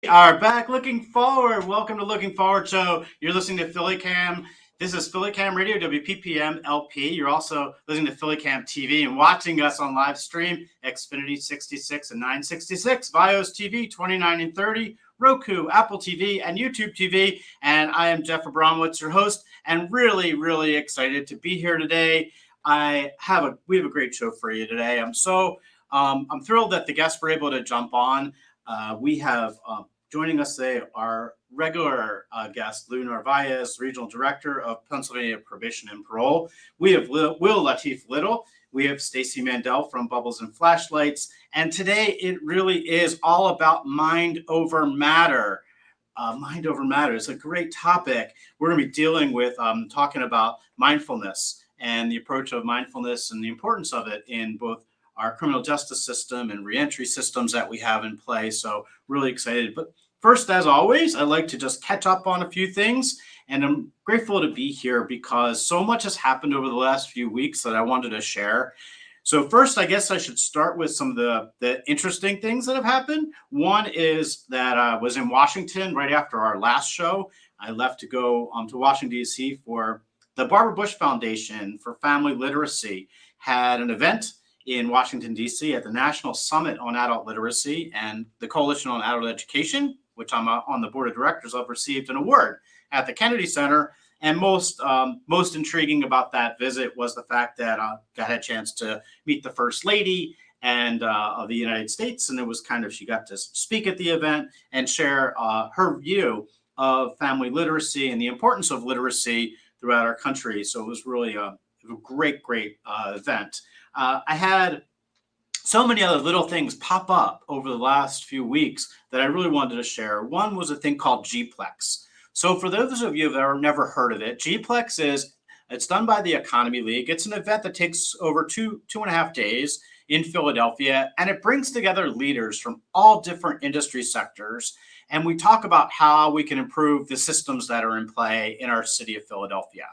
Are back looking forward. Welcome to Looking Forward Show. You're listening to Philly Cam. This is Philly Cam Radio, WPPM LP. You're also listening to Philly Cam TV and watching us on live stream, Xfinity 66 and 966, Vios TV 29 and 30, Roku, Apple TV, and YouTube TV. And I am Jeff Abramowitz, your host, and really, really excited to be here today. We have a great show for you today. I'm thrilled that the guests were able to jump on. We have joining us today, our regular guest, Lou Narvaez, Regional Director of Pennsylvania Probation and Parole. We have Will Latif Little. We have Stacy Mandel from Bubbles and Flashlights. And today it really is all about mind over matter. Mind over matter is a great topic. We're going to be dealing with talking about mindfulness and the approach of mindfulness and the importance of it in both our criminal justice system and reentry systems that we have in play. So really excited. But first, as always, I'd like to just catch up on a few things. And I'm grateful to be here because so much has happened over the last few weeks that I wanted to share. So first, I guess I should start with some of the interesting things that have happened. One is that I was in Washington right after our last show. I left to go to Washington, D.C. for the Barbara Bush Foundation for Family Literacy had an event in Washington, D.C. at the National Summit on Adult Literacy, and the Coalition on Adult Education, which I'm on the board of directors of, received an award at the Kennedy Center. And most intriguing about that visit was the fact that I had a chance to meet the First Lady of the United States, and it was she got to speak at the event and share her view of family literacy and the importance of literacy throughout our country. So it was really a great event. I had so many other little things pop up over the last few weeks that I really wanted to share. One was a thing called G-Plex. So for those of you that have never heard of it, G-Plex it's done by the Economy League. It's an event that takes over two and a half days in Philadelphia, and it brings together leaders from all different industry sectors. And we talk about how we can improve the systems that are in play in our city of Philadelphia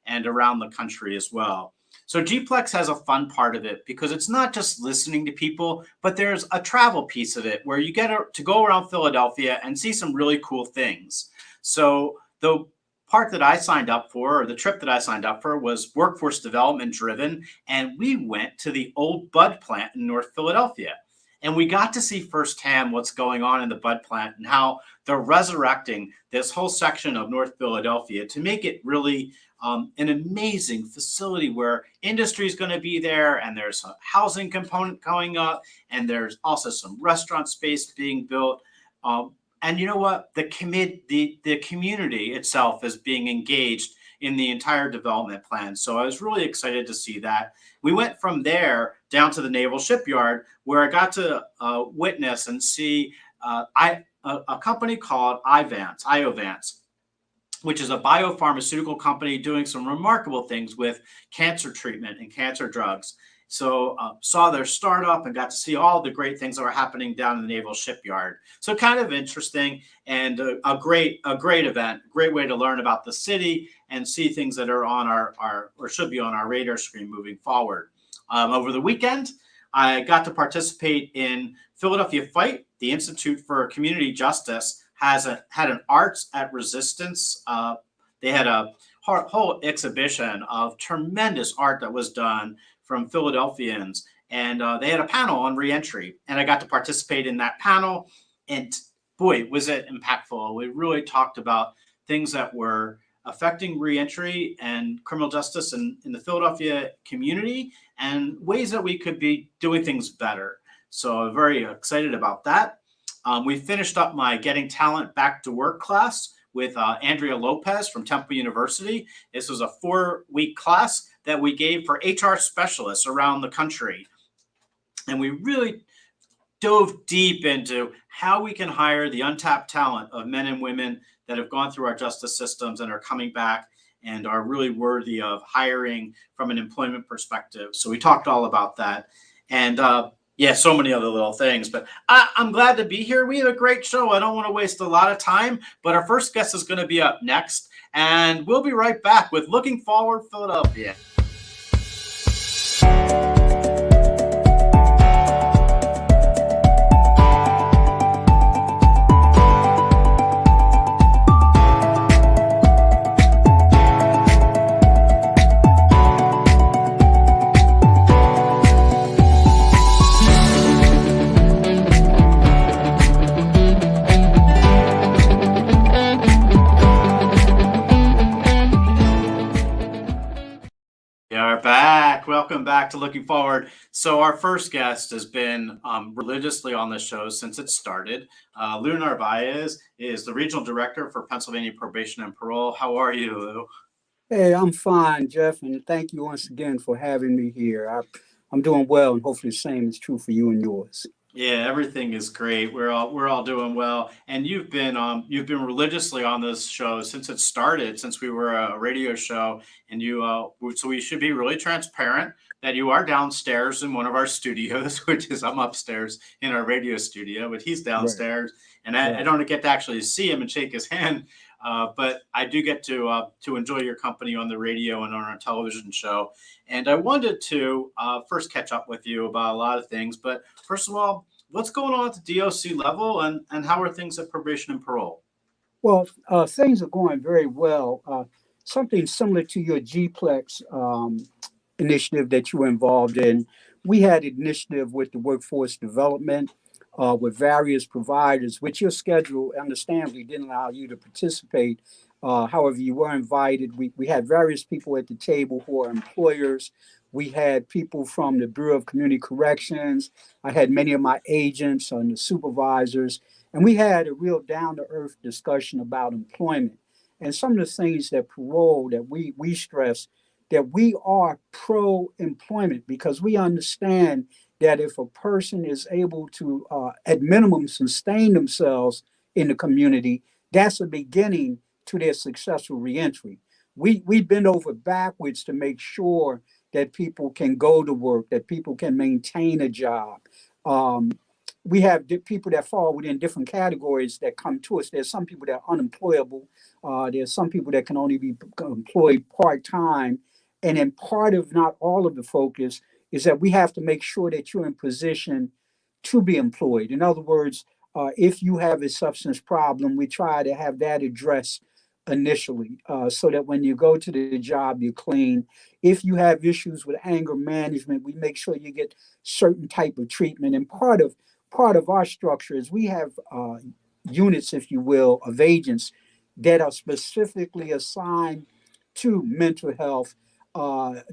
and around the country as well. So G-Plex has a fun part of it because it's not just listening to people, but there's a travel piece of it where you get to go around Philadelphia and see some really cool things. So the part that I signed up for, or the trip that I signed up for, was workforce development driven. And we went to the old Bud plant in North Philadelphia. And we got to see firsthand what's going on in the Bud plant and how they're resurrecting this whole section of North Philadelphia to make it really an amazing facility where industry is going to be there, and there's a housing component going up, and there's also some restaurant space being built. And you know what? The community itself is being engaged in the entire development plan. So I was really excited to see that. We went from there down to the Naval Shipyard, where I got to witness and see a company called Iovance, which is a biopharmaceutical company doing some remarkable things with cancer treatment and cancer drugs. So saw their startup and got to see all the great things that were happening down in the Naval Shipyard. So kind of interesting and a great event, great way to learn about the city and see things that are on our or should be on our radar screen moving forward. Over the weekend, I got to participate in Philadelphia Fight. The Institute for Community Justice had an Arts at Resistance. They had a whole exhibition of tremendous art that was done from Philadelphians, and they had a panel on reentry, and I got to participate in that panel, and boy, was it impactful. We really talked about things that were affecting reentry and criminal justice in the Philadelphia community and ways that we could be doing things better. So I'm very excited about that. We finished up my Getting Talent Back to Work class with Andrea Lopez from Temple University. This was a 4-week class that we gave for HR specialists around the country. and we really dove deep into how we can hire the untapped talent of men and women that have gone through our justice systems and are coming back and are really worthy of hiring from an employment perspective. So we talked all about that. And yeah, so many other little things. But I'm glad to be here. We have a great show. I don't want to waste a lot of time, but our first guest is going to be up next. And we'll be right back with Looking Forward Philadelphia. We are back. Welcome back to Looking Forward. So our first guest has been religiously on the show since it started. Lou Narvaez is the regional director for Pennsylvania Probation and Parole. How are you, Lou? Hey, I'm fine, Jeff, and thank you once again for having me here. I'm doing well, and hopefully the same is true for you and yours. Yeah, everything is great. We're all doing well, and you've been religiously on this show since it started, since we were a radio show, and so we should be really transparent that you are downstairs in one of our studios, which is I'm upstairs in our radio studio, but he's Right, downstairs, and I right. don't get to actually see him and shake his hand, but I do get to enjoy your company on the radio and on our television show, and I wanted to first catch up with you about a lot of things, but first of all, what's going on at the DOC level and how are things at probation and parole? Well, things are going very well. Something similar to your GPLEX initiative that you were involved in. We had an initiative with the workforce development with various providers, which your schedule understandably didn't allow you to participate. However, you were invited. We had various people at the table who are employers. We had people from the Bureau of Community Corrections. I had many of my agents and the supervisors, and we had a real down to earth discussion about employment. And some of the things that parole that we stress that we are pro employment because we understand that if a person is able to, at minimum, sustain themselves in the community, that's a beginning to their successful reentry. We bend over backwards to make sure that people can go to work, that people can maintain a job. Um, we have people that fall within different categories that come to us. There's some people that are unemployable. There's some people that can only be employed part time. And then part of not all of the focus is that we have to make sure that you're in position to be employed. In other words, if you have a substance problem, we try to have that addressed initially so that when you go to the job, you're clean. If you have issues with anger management, we make sure you get certain type of treatment. And part of our structure is we have units, if you will, of agents that are specifically assigned to mental health,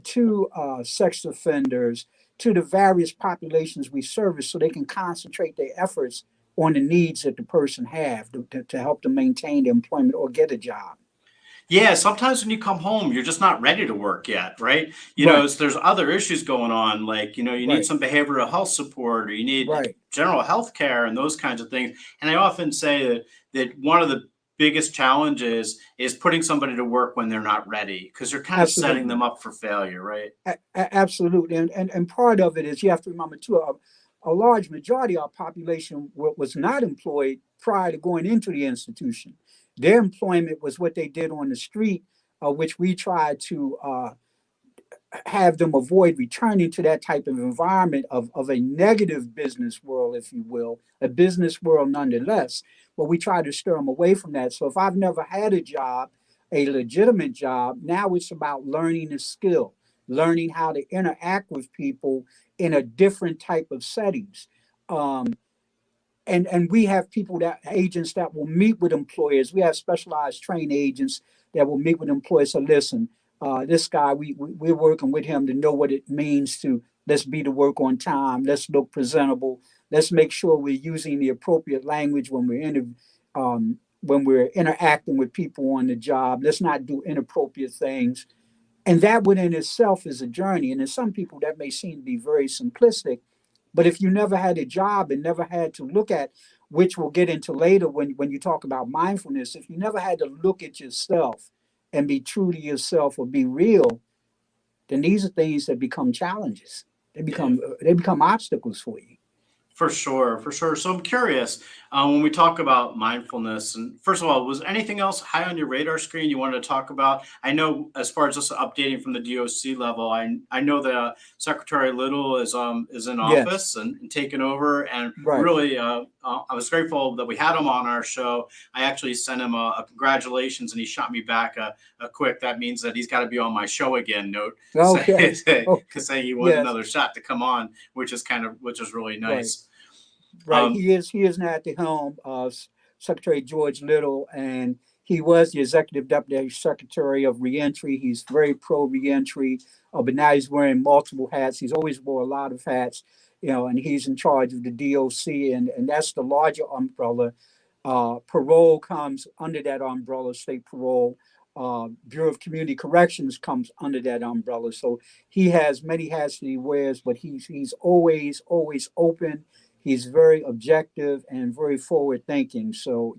to sex offenders, to the various populations we service so they can concentrate their efforts on the needs that the person have to help them maintain their employment or get a job. Yeah, sometimes when you come home, you're just not ready to work yet, right? Right, There's other issues going on, like, you need right, some behavioral health support or you need right. general health care and those kinds of things. And I often say that one of the biggest challenges is putting somebody to work when they're not ready because you're kind of setting Absolutely. them up for failure, right? Absolutely. And part of it is you have to remember too, a large majority of our population was not employed prior to going into the institution. Their employment was what they did on the street, which we tried to have them avoid returning to that type of environment of a negative business world, if you will, a business world nonetheless. But we try to stir them away from that. So if I've never had a job, a legitimate job, now it's about learning a skill, learning how to interact with people in a different type of settings. Um, and we have people that agents that will meet with employers. We have specialized trained agents that will meet with employers. So listen, this guy, we're working with him to know what it means to let's be to work on time. Let's look presentable. Let's make sure we're using the appropriate language when we're interacting with people on the job. Let's not do inappropriate things. And that within itself is a journey. And in some people that may seem to be very simplistic, But if you never had a job and never had to look at, which we'll get into later when you talk about mindfulness, if you never had to look at yourself and be true to yourself or be real, then these are things that become challenges. Yeah. They become obstacles for you. For sure, for sure. So I'm curious, when we talk about mindfulness, and first of all, was anything else high on your radar screen you wanted to talk about? I know, as far as just updating from the DOC level, I know that Secretary Little is in Yes, office and taking over, and right. really, I was grateful that we had him on our show. I actually sent him a congratulations, and he shot me back a quick. That means that he's got to be on my show again. Note Okay. saying he wanted Yes, another shot to come on, which is really right. nice. Right. Um, He is now at the helm of Secretary George Little, and he was the executive deputy secretary of reentry. He's very pro reentry, but now he's wearing multiple hats. He's always wore a lot of hats, and he's in charge of the DOC, and that's the larger umbrella. Parole comes under that umbrella, state parole. Bureau of Community Corrections comes under that umbrella. So he has many hats that he wears, but he's always open. He's very objective and very forward thinking. So,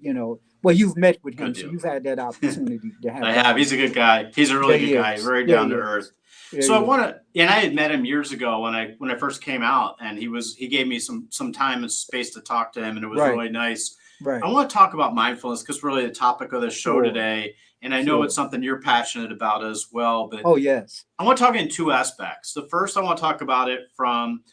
well, you've met with him, Good so deal. you've had that opportunity to I have have. that. He's a good guy. He's a Yeah, really good he guy. is. Very Yeah, down he to is. earth. Yeah, So I he is. want to, and I had met him years ago when I first came out, and he gave me some time and space to talk to him, and it was Right, really nice. I right. want to talk about mindfulness because really the topic of the show Sure, today, and I know it's sure. something you're passionate about as well. But Oh, yes. I want to talk in two aspects. The first, I want to talk about it from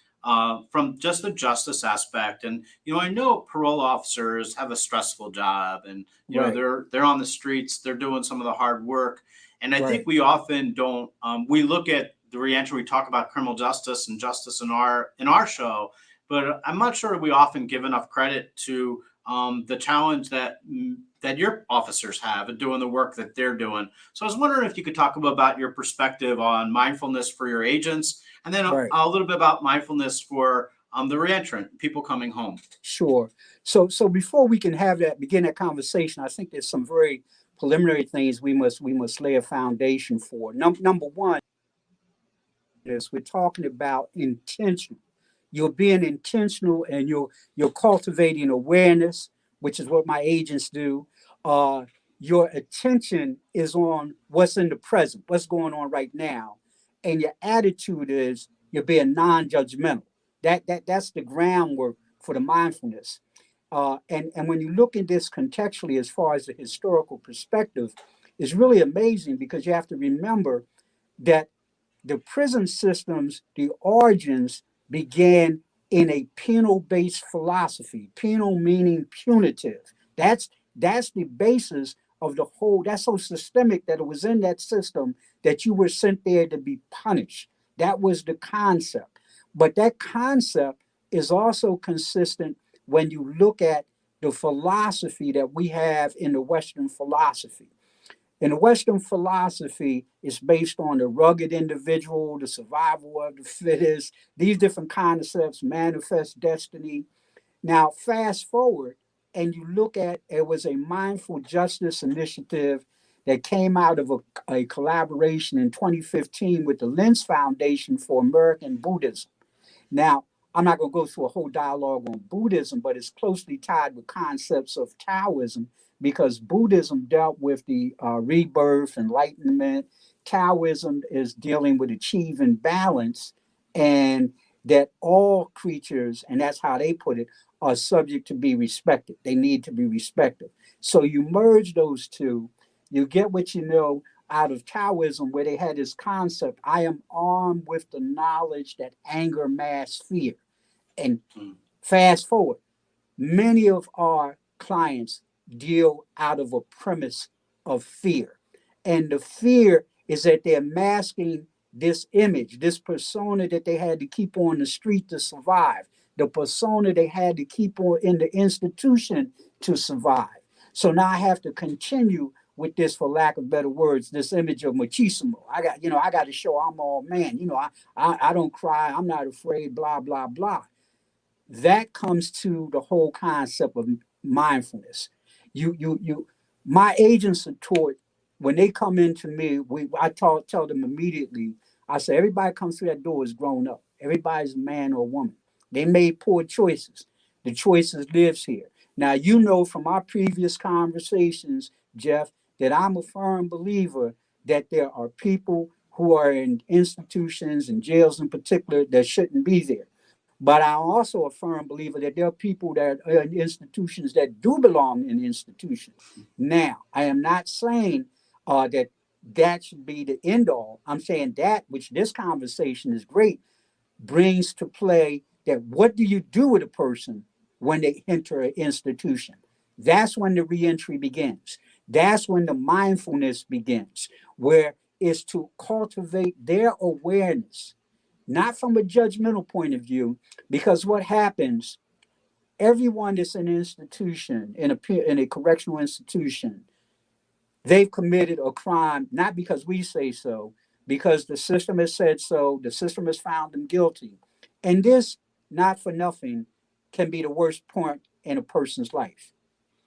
just the justice aspect, and I know parole officers have a stressful job, and Right, they're on the streets, they're doing some of the hard work, and I think right, we often don't. We look at the reentry, we talk about criminal justice and justice in our show, but I'm not sure we often give enough credit to the challenge that your officers have in doing the work that they're doing. So I was wondering if you could talk about your perspective on mindfulness for your agents, and then right. a little bit about mindfulness for the reentrant, people coming home. Sure. So before we can have that begin that conversation, I think there's some very preliminary things we must lay a foundation for. Number one is we're talking about intention. You're being intentional and you're cultivating awareness, which is what my agents do. Uh, your attention is on what's in the present, what's going on right now, and your attitude is you're being non-judgmental. That's the groundwork for the mindfulness. And when you look at this contextually, as far as the historical perspective, it's really amazing because you have to remember that the prison systems, the origins began in a penal-based philosophy. Penal meaning punitive. That's the basis of the whole. That's so systemic that it was in that system that you were sent there to be punished. That was the concept. But that concept is also consistent when you look at the philosophy that we have in the Western philosophy. In the Western philosophy, it's based on the rugged individual, the survival of the fittest, these different concepts, manifest destiny. Now, fast forward, and you look at it was a mindful justice initiative that came out of a collaboration in 2015 with the Lens Foundation for American Buddhism. Now, I'm not going to go through a whole dialogue on Buddhism, but it's closely tied with concepts of Taoism because Buddhism dealt with the rebirth, enlightenment. Taoism is dealing with achieving balance and that all creatures, and that's how they put it, are subject to be respected. They need to be respected. So you merge those two, you get what you know out of Taoism, where they had this concept I am armed with the knowledge that anger masks fear. And Mm. fast forward, many of our clients deal out of a premise of fear. And the fear is that they're masking this image, this persona that they had to keep on the street to survive, the persona they had to keep on in the institution to survive. So now I have to continue with this, for lack of better words, this image of machismo. I got to show I'm all man. I don't cry. I'm not afraid. Blah blah blah. That comes to the whole concept of mindfulness. You my agents are taught when they come into me, tell them immediately, I say everybody comes through that door is grown up. Everybody's a man or a woman. They made poor choices. The choices lives here. Now you know from our previous conversations, Jeff, that I'm a firm believer that there are people who are in institutions and jails in particular that shouldn't be there. But I'm also a firm believer that there are people that are in institutions that do belong in institutions. Now, I am not saying that that should be the end all. I'm saying that, which this conversation is great, brings to play that what do you do with a person when they enter an institution? That's when the reentry begins. That's when the mindfulness begins, where it's to cultivate their awareness, not from a judgmental point of view, because what happens, everyone that's in an institution, in a correctional institution, they've committed a crime, not because we say so, because the system has said so, the system has found them guilty. And this, not for nothing, can be the worst point in a person's life.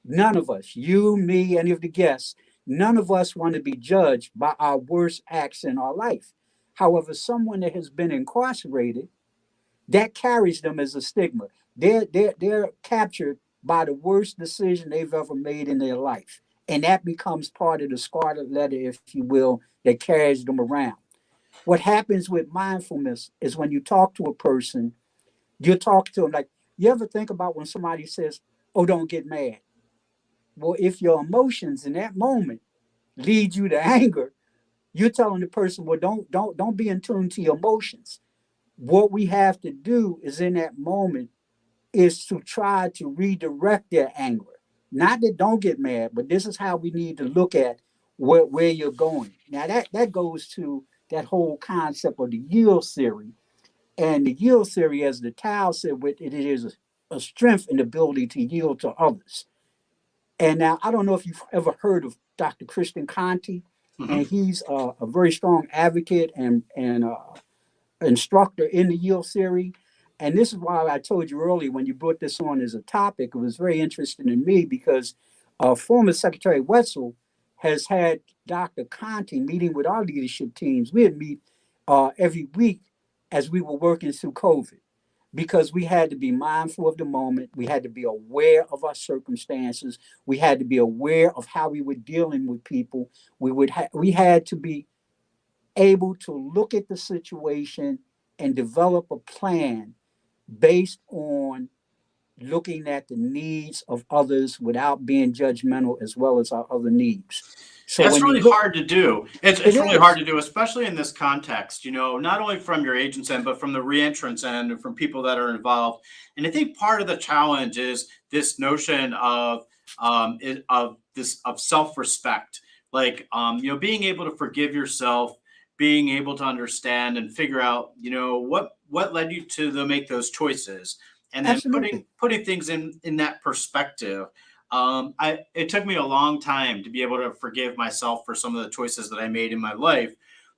None of us, you, me, any of the guests, none of us want to be judged by our worst acts in our life. However, someone that has been incarcerated, that carries them as a stigma. They're captured by the worst decision they've ever made in their life. And that becomes part of the scarlet letter, if you will, that carries them around. What happens with mindfulness is when you talk to a person, you talk to them like, you ever think about when somebody says, oh, don't get mad? Well, if your emotions in that moment lead you to anger, you're telling the person, well, don't be in tune to your emotions. What we have to do is in that moment is to try to redirect their anger. Not that don't get mad, but this is how we need to look at where you're going. Now that goes to that whole concept of the yield theory. And the yield theory, as the Tao said, with it is a strength and ability to yield to others. And now I don't know if you've ever heard of Dr. Christian Conti, and Mm-hmm. he's a very strong advocate and instructor in the yield theory. And this is why I told you earlier when you brought this on as a topic, it was very interesting to me because former Secretary Wetzel has had Dr. Conti meeting with our leadership teams. We'd meet every week as we were working through COVID because we had to be mindful of the moment. We had to be aware of our circumstances. We had to be aware of how we were dealing with people. We had to be able to look at the situation and develop a plan based on looking at the needs of others without being judgmental as well as our other needs. So That's when you really look, hard to do. It's, it it's really hard is to do, especially in this context, not only from your agent's end, but from the reentrance end and from people that are involved. And I think part of the challenge is this notion of self-respect, like, being able to forgive yourself, being able to understand and figure out, what led you to make those choices, and then putting absolutely. putting things in that perspective. It took me a long time to be able to forgive myself for some of the choices that I made in my life,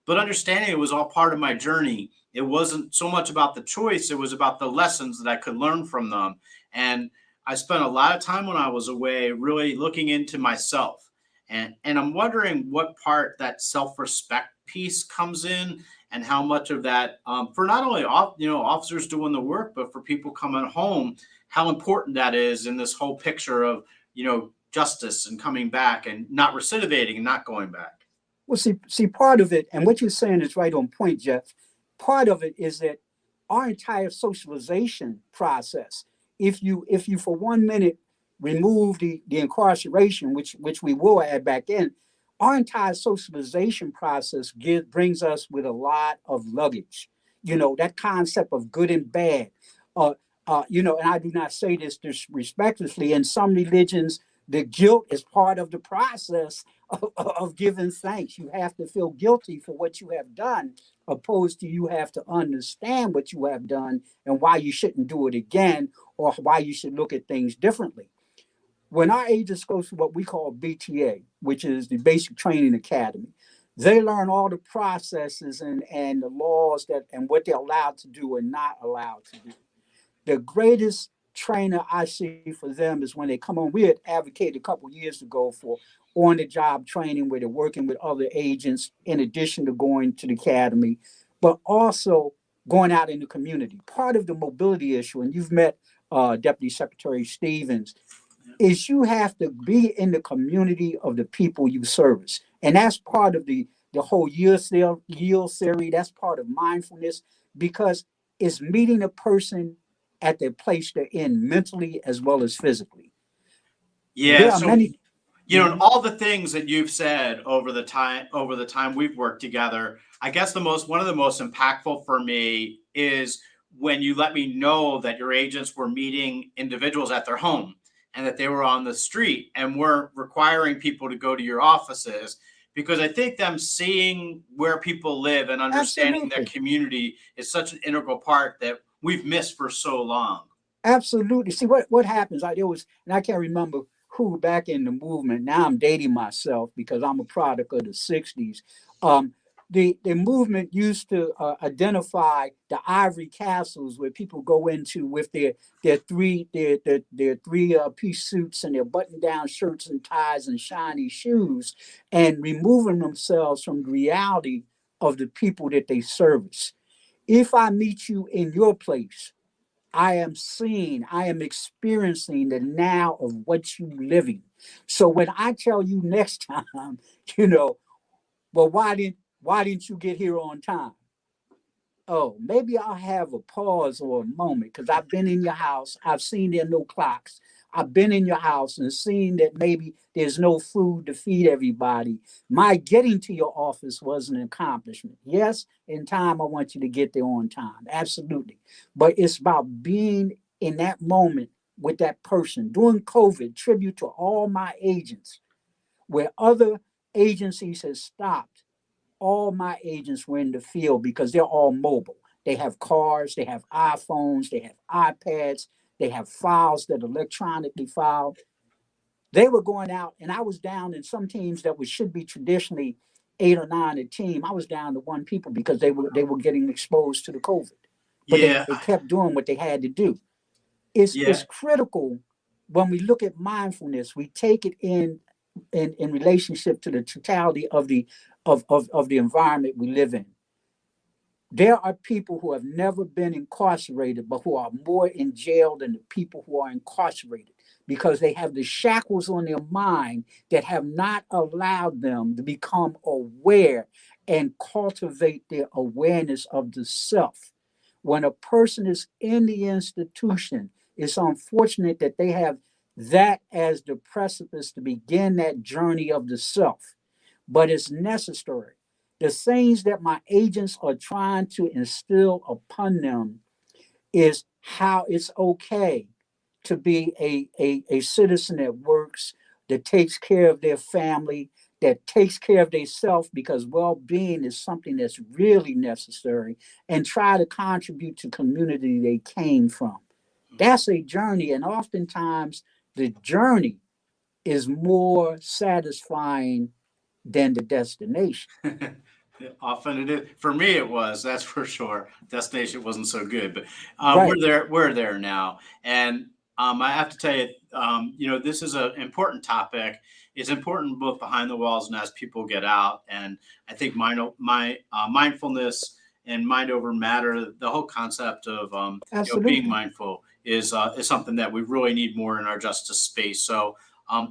but understanding it was all part of my journey. It wasn't so much about the choice; it was about the lessons that I could learn from them. And I spent a lot of time when I was away really looking into myself, and I'm wondering what part that self respect piece comes in, and how much of that, for not only officers doing the work, but for people coming home, how important that is in this whole picture of justice and coming back and not recidivating and not going back. Well, see, part of it, and what you're saying is right on point, Jeff. Part of it is that our entire socialization process, if you for 1 minute remove the incarceration, which we will add back in, our entire socialization process brings us with a lot of luggage. That concept of good and bad. Uh, and I do not say this disrespectfully. In some religions, the guilt is part of the process of giving thanks. You have to feel guilty for what you have done, opposed to you have to understand what you have done and why you shouldn't do it again or why you should look at things differently. When our agents go through what we call BTA, which is the Basic Training Academy, they learn all the processes and the laws that and what they're allowed to do and not allowed to do. The greatest trainer I see for them is when they come on. We had advocated a couple of years ago for on the job training where they're working with other agents in addition to going to the academy, but also going out in the community. Part of the mobility issue, and you've met Deputy Secretary Stevens, is you have to be in the community of the people you service. And that's part of the whole yield theory. That's part of mindfulness because it's meeting a person at their place they're in mentally as well as physically. Yeah. There are So, many. and all the things that you've said over the time we've worked together, I guess one of the most impactful for me is when you let me know that your agents were meeting individuals at their home and that they were on the street and weren't requiring people to go to your offices, because I think them seeing where people live and understanding that Absolutely. community is such an integral part that we've missed for so long. Absolutely. See what happens. It was, and I can't remember who back in the movement. Now I'm dating myself because I'm a product of the '60s. Um, the movement used to identify the ivory castles where people go into with their three piece suits and their button down shirts and ties and shiny shoes, and removing themselves from the reality of the people that they service. If I meet you in your place, I am seeing, I am experiencing the now of what you living. So when I tell you next time, you know, well, why didn't you get here on time? Oh, maybe I'll have a pause or a moment because I've been in your house. I've seen there are no clocks. I've been in your house and seen that maybe there's no food to feed everybody. My getting to your office was an accomplishment. Yes, in time, I want you to get there on time. Absolutely. But it's about being in that moment with that person. During COVID, tribute to all my agents, where other agencies have stopped, all my agents were in the field because they're all mobile. They have cars, they have iPhones, they have iPads, they have files that are electronically filed. They were going out, and I was down in some teams that should be traditionally 8 or 9 a team. I was down to one people because they were getting exposed to the COVID, but they, Yeah. they kept doing what they had to do. It's Yeah. critical when we look at mindfulness. We take it in relationship to the totality of the environment we live in. There are people who have never been incarcerated, but who are more in jail than the people who are incarcerated because they have the shackles on their mind that have not allowed them to become aware and cultivate their awareness of the self. When a person is in the institution, it's unfortunate that they have that as the precipice to begin that journey of the self, but it's necessary. The things that my agents are trying to instill upon them is how it's okay to be a citizen that works, that takes care of their family, that takes care of themselves because well-being is something that's really necessary, and try to contribute to community they came from. That's a journey, and oftentimes the journey is more satisfying than the destination. Often it is. For me, it was. That's for sure. Destination wasn't so good, but we're Right. there. We're there now, and I have to tell you, this is an important topic. It's important both behind the walls and as people get out. And I think mindfulness and mind over matter, the whole concept of being Absolutely. mindful is something that we really need more in our justice space. So,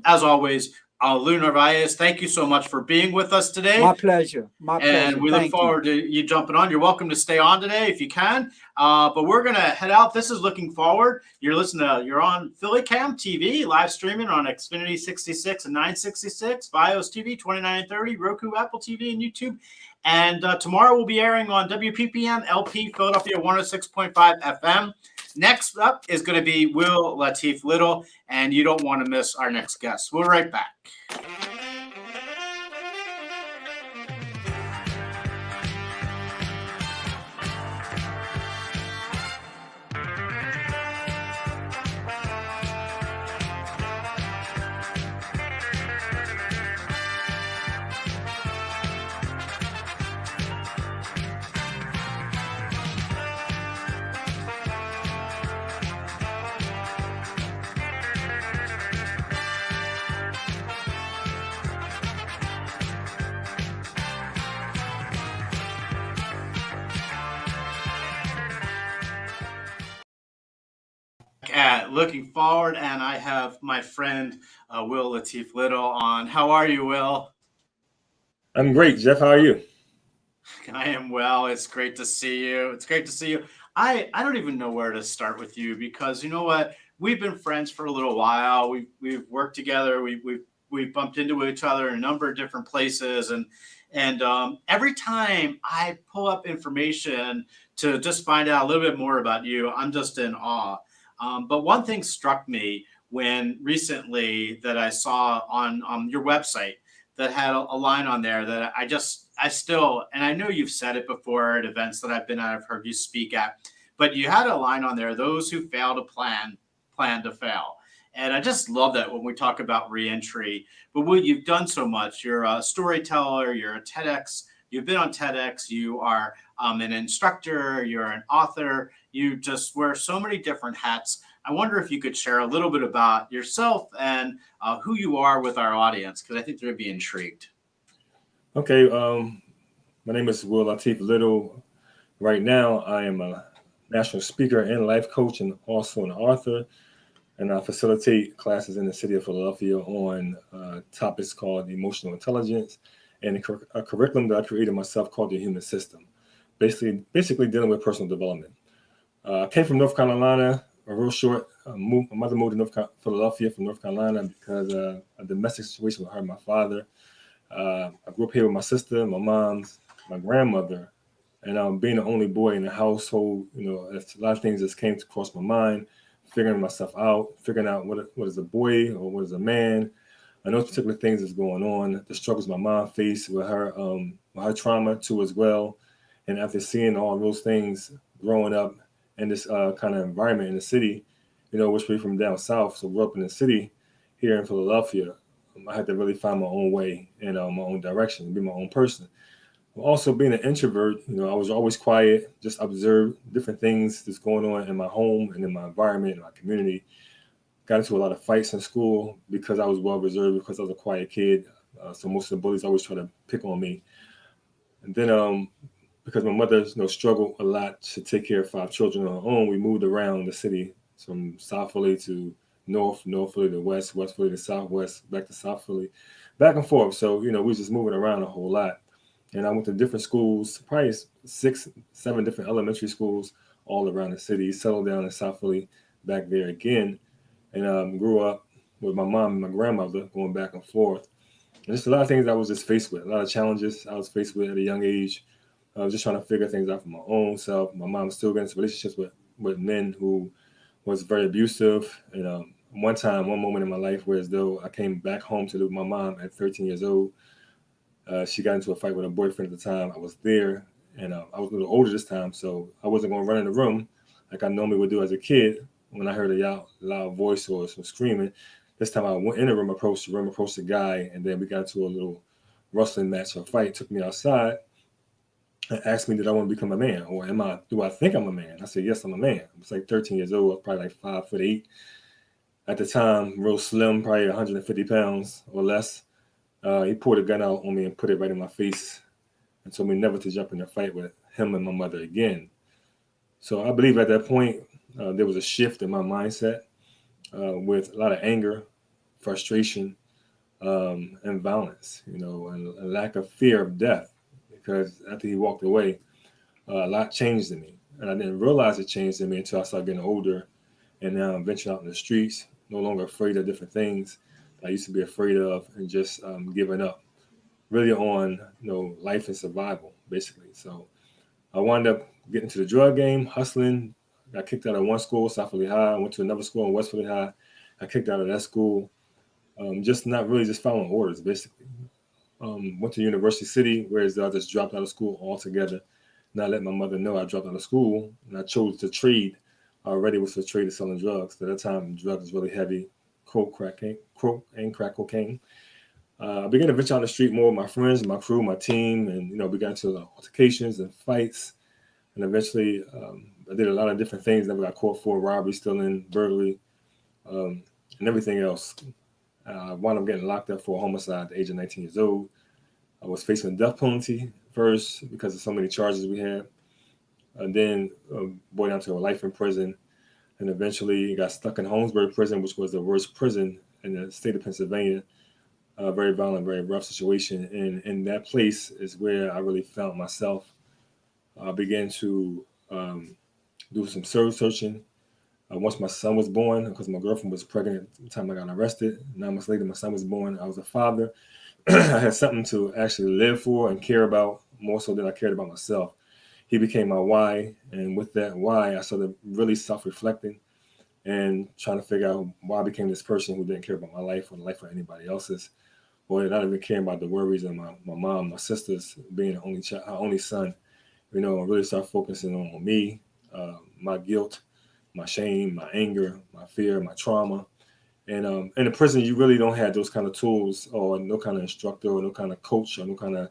as always, Lou Narvaez, thank you so much for being with us today. My pleasure. My And pleasure. we look Thank you. forward to you jumping on. You're welcome to stay on today if you can. But we're gonna head out. This is Looking Forward. You're on PhillyCam TV, live streaming on Xfinity 66 and 966, Fios TV 2930, Roku, Apple TV, and YouTube. And tomorrow we'll be airing on WPPM LP Philadelphia 106.5 FM. Next up is going to be Will Latif Little, and you don't want to miss our next guest. We'll be right back. At Looking Forward, and I have my friend Will Latif Little on. How are you, Will? I'm great, Jeff. How are you? I am well. It's great to see you. It's great to see you. I don't even know where to start with you because you know what? We've been friends for a little while. We've worked together. We've bumped into each other in a number of different places, and every time I pull up information to just find out a little bit more about you, I'm just in awe. But one thing struck me when recently that I saw on your website that had a line on there that I still, and I know you've said it before at events that I've been at, I've heard you speak at, but you had a line on there: those who fail to plan to fail. And I just love that when we talk about reentry. But what you've done so much, you're a storyteller, you're a TEDx, you've been on TEDx, you are an instructor, you're an author, you just wear so many different hats. I wonder if you could share a little bit about yourself and who you are with our audience, because I think they'd be intrigued. Okay, my name is Will Latif Little. Right now, I am a national speaker and life coach, and also an author. And I facilitate classes in the city of Philadelphia on topics called emotional intelligence and a curriculum that I created myself called the Human System. Basically dealing with personal development. I came from North Carolina, a real short. My mother moved to Philadelphia from North Carolina because a domestic situation with her and my father. I grew up here with my sister, my mom's, my grandmother, and being the only boy in the household, it's a lot of things that came to cross my mind, figuring myself out, figuring out what is a boy or what is a man, and those particular things that's going on, the struggles my mom faced with her trauma too as well, and after seeing all those things growing up in this kind of environment in the city, which we're from down south, so grew up in the city here in Philadelphia. I had to really find my own way and my own direction, be my own person. Also, being an introvert, I was always quiet, just observe different things that's going on in my home and in my environment, in my community. Got into a lot of fights in school because I was well reserved, because I was a quiet kid. So most of the bullies always try to pick on me. And then because my mother, struggled a lot to take care of 5 children on her own, we moved around the city from South Philly to North Philly to West Philly to Southwest, back to South Philly, back and forth. So, we was just moving around a whole lot. And I went to different schools, probably 6, 7 different elementary schools all around the city, settled down in South Philly, back there again, and grew up with my mom and my grandmother going back and forth. And just a lot of things I was just faced with, a lot of challenges I was faced with at a young age. I was just trying to figure things out for my own self. My mom was still getting into relationships with men who was very abusive. And one moment in my life, where as though I came back home to live with my mom at 13 years old, she got into a fight with her boyfriend at the time. I was there, and I was a little older this time, so I wasn't going to run in the room like I normally would do as a kid when I heard a loud voice or some screaming. This time I went in the room, approached the guy, and then we got into a little wrestling match or fight. Took me outside and asked me, did I want to become a man, or do I think I'm a man? I said, yes, I'm a man. I was like 13 years old, I was probably like 5'8" at the time, real slim, probably 150 pounds or less. He pulled a gun out on me and put it right in my face and told me never to jump in a fight with him and my mother again. So I believe at that point, there was a shift in my mindset with a lot of anger, frustration, and violence, and a lack of fear of death. Because after he walked away, a lot changed in me. And I didn't realize it changed in me until I started getting older and now I'm venturing out in the streets, no longer afraid of different things I used to be afraid of, and just giving up really on life and survival basically. So I wound up getting to the drug game, hustling. Got kicked out of one school, South Philly High. I went to another school in West Philly High. I kicked out of that school, just not really just following orders basically. Went to University City, whereas I just dropped out of school altogether. And I let my mother know I dropped out of school, and I chose to trade. Already was a trade of selling drugs. At that time, drugs was really heavy, coke and crack cocaine. I began to venture on the street more with my friends, my crew, my team, and we got into altercations and fights. And eventually, I did a lot of different things. Never got caught for robbery, stealing, burglary, and everything else. I wound up getting locked up for a homicide at the age of 19 years old. I was facing a death penalty first because of so many charges we had, and then boy down to a life in prison. and eventually got stuck in Holmesburg prison, which was the worst prison in the state of Pennsylvania. Very violent, very rough situation. And in that place is where I really found myself. I began to do some soul searching. Once my son was born, because my girlfriend was pregnant at the time I got arrested. 9 months later, my son was born. I was a father. I had something to actually live for and care about more so than I cared about myself. He became my why. And with that why, I started really self reflecting and trying to figure out why I became this person who didn't care about my life or the life of anybody else's, or not even caring about the worries of my mom, my sisters, being the only child, only son. Really start focusing on me, my guilt, my shame, my anger, my fear, my trauma. And in the prison, you really don't have those kind of tools or no kind of instructor or no kind of coach or no kind of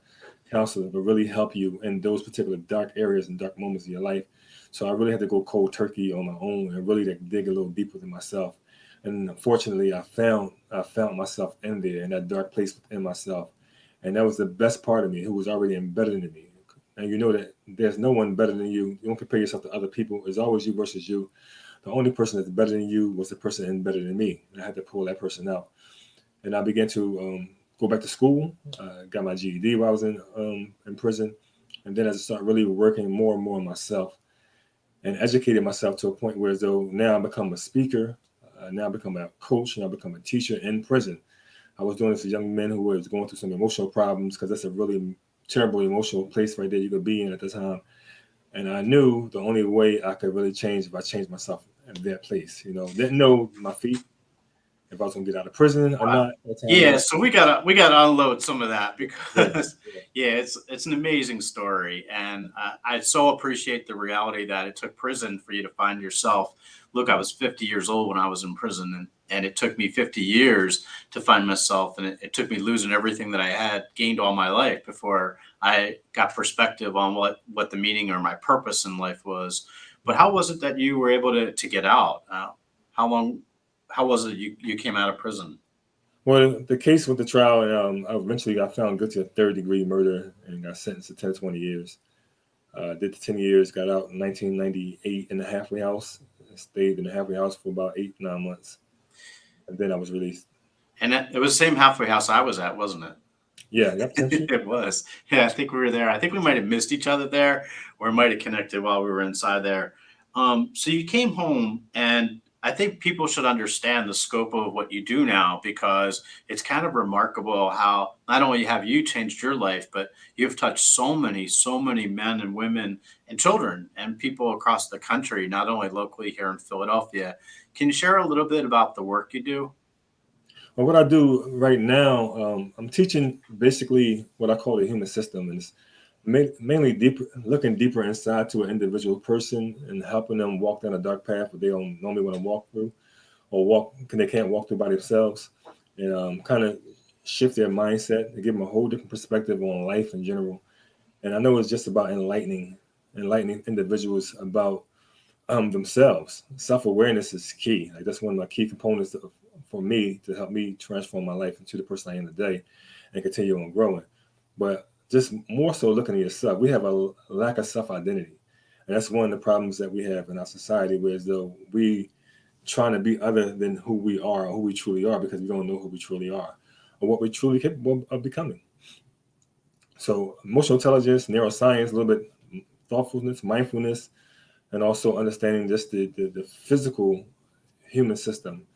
counselor to really help you in those particular dark areas and dark moments of your life. So I really had to go cold turkey on my own and really like dig a little deeper than myself. And unfortunately, I found myself in there in that dark place within myself, and that was the best part of me, who was already embedded in me. And you know that there's no one better than you. You don't compare yourself to other people. It's always you versus you. The only person that's better than you was the person embedded in me. And I had to pull that person out. And I began to go back to school. Got my GED while I was in prison. And then as I started really working more and more on myself and educated myself to a point where as though now I become a speaker, now I become a coach, and I become a teacher in prison. I was doing this to young men who was going through some emotional problems, because that's a really terrible emotional place right there you could be in at the time. And I knew the only way I could really change if I changed myself in that place. Didn't know my feet, if I was gonna get out of prison or not at the time. Yeah, so we gotta unload some of that Yeah, because yeah, yeah, it's an amazing story, and I so appreciate the reality that it took prison for you to find yourself. Look, I was 50 years old when I was in prison, and it took me 50 years to find myself, and it took me losing everything that I had gained all my life before I got perspective on what the meaning or my purpose in life was. But how was it that you were able to get out? How long? How was it you came out of prison? Well, the case with the trial, I eventually got found guilty of third-degree murder and got sentenced to 10 to 20 years. Did the 10 years, got out in 1998 in the halfway house, stayed in the halfway house for about 8, 9 months, and then I was released. And it was the same halfway house I was at, wasn't it? Yeah, yep, 10th Street. It was. Yeah, I think we were there. I think we might have missed each other there, or might have connected while we were inside there. So you came home, and I think people should understand the scope of what you do now, because it's kind of remarkable how not only have you changed your life, but you've touched so many men and women and children and people across the country, not only locally here in Philadelphia. Can you share a little bit about the work you do? Well, what I do right now, I'm teaching basically what I call the human system, and it's mainly deeper, looking deeper inside to an individual person and helping them walk down a dark path that they don't normally want to walk through, or they can't walk through by themselves, and kind of shift their mindset and give them a whole different perspective on life in general. And I know it's just about enlightening individuals about themselves. Self-awareness is key. Like that's one of my key components for me to help me transform my life into the person I am today and continue on growing. But just more so looking at yourself. We have a lack of self-identity. And that's one of the problems that we have in our society, where as though we trying to be other than who we are or who we truly are, because we don't know who we truly are or what we're truly capable of becoming. So emotional intelligence, neuroscience, a little bit thoughtfulness, mindfulness, and also understanding just the physical human system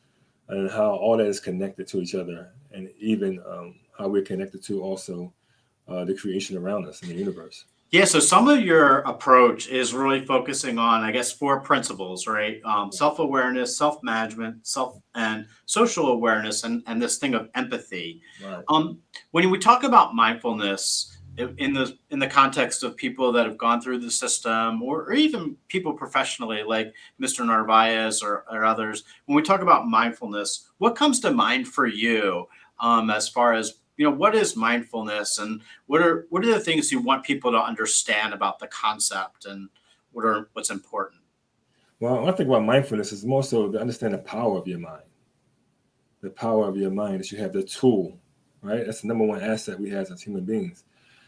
and how all that is connected to each other, and even how we're connected to also the creation around us in the universe. Yeah, so some of your approach is really focusing on, I guess, four principles, right? Self awareness, self management, self and social awareness, and this thing of empathy. Right. When we talk about mindfulness in the context of people that have gone through the system, or even people professionally, like Mr. Narvaez or others, when we talk about mindfulness, what comes to mind for you as far as what is mindfulness, and what are the things you want people to understand about the concept, and what's important? Well, when I think about mindfulness, is more so to understand the power of your mind. The power of your mind is you have the tool, right? That's the number one asset we have as human beings.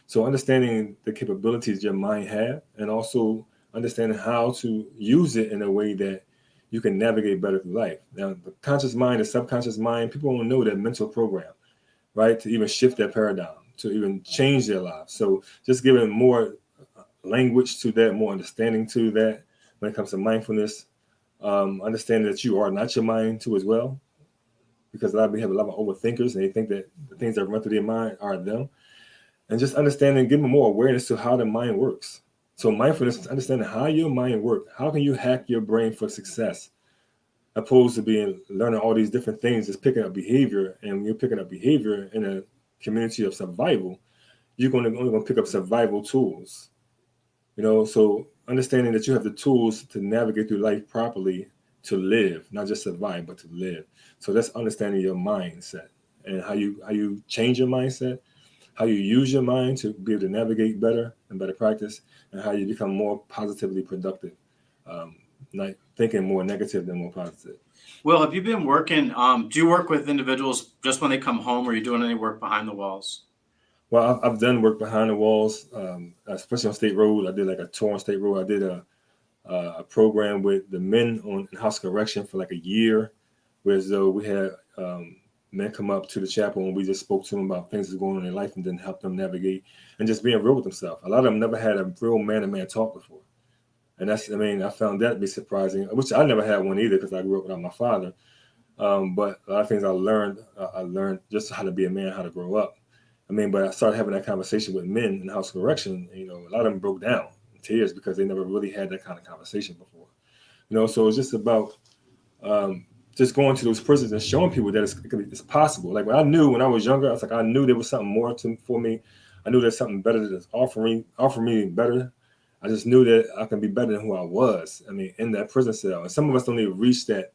So understanding the capabilities your mind have, and also understanding how to use it in a way that you can navigate better through life. Now, the conscious mind, the subconscious mind, people don't know that mental program, right? To even shift that paradigm, to even change their lives. So just giving more language to that, more understanding to that when it comes to mindfulness, understanding that you are not your mind too as well, because a lot of people have a lot of overthinkers and they think that the things that run through their mind are them. And just understanding, giving more awareness to how the mind works. So mindfulness is understanding how your mind works. How can you hack your brain for success, opposed to being learning all these different things, just picking up behavior. And when you're picking up behavior in a community of survival, you're only going to pick up survival tools. So understanding that you have the tools to navigate through life properly, to live, not just survive, but to live. So that's understanding your mindset and how you change your mindset, how you use your mind to be able to navigate better and better practice, and how you become more positively productive, not thinking more negative than more positive. Will, have you been working? Do you work with individuals just when they come home, or are you doing any work behind the walls? Well, I've done work behind the walls, especially on State Road. I did like a tour on State Road. I did a program with the men on house correction for like a year, where as though we had men come up to the chapel and we just spoke to them about things that's going on in their life and then help them navigate and just being real with themselves. A lot of them never had a real man-to-man talk before. And I found that to be surprising, which I never had one either because I grew up without my father. But a lot of things I learned just how to be a man, how to grow up. But I started having that conversation with men in house correction. A lot of them broke down in tears because they never really had that kind of conversation before. So it's just about just going to those prisons and showing people that it's possible. Like when I was younger, I knew there was something more for me. I knew there's something better that's offering me better. I just knew that I can be better than who I was. In that prison cell. And some of us don't even reach that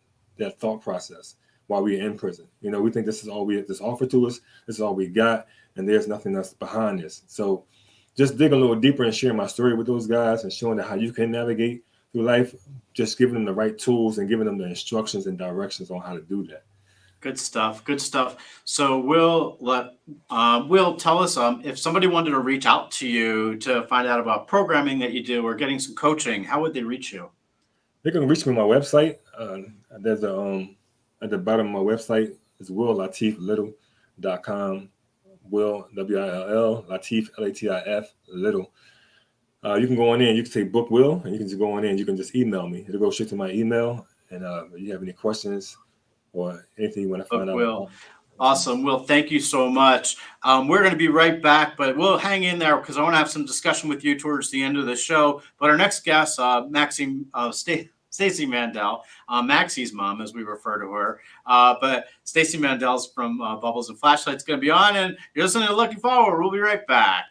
thought process while we're in prison. We think this is all this offered to us. This is all we got, and there's nothing else behind this. So just dig a little deeper and sharing my story with those guys and showing them how you can navigate through life, just giving them the right tools and giving them the instructions and directions on how to do that. Good stuff. Good stuff. So Will tell us if somebody wanted to reach out to you to find out about programming that you do or getting some coaching, how would they reach you? They can reach me on my website. There's at the bottom of my website is WillLatifLittle.com. Will, WILL, Latif, LATIF, Little. You can go on in. You can say book Will, and you can just go on in. You can just email me. It'll go straight to my email. And if you have any questions or anything you want to find out. Will. Awesome. Will, thank you so much. We're going to be right back, but we'll hang in there because I want to have some discussion with you towards the end of the show. But our next guest, Stacey Mandel, Maxie's mom, as we refer to her. But Stacey Mandel's from Bubbles and Flashlights going to be on, and you're listening to Looking Forward. We'll be right back.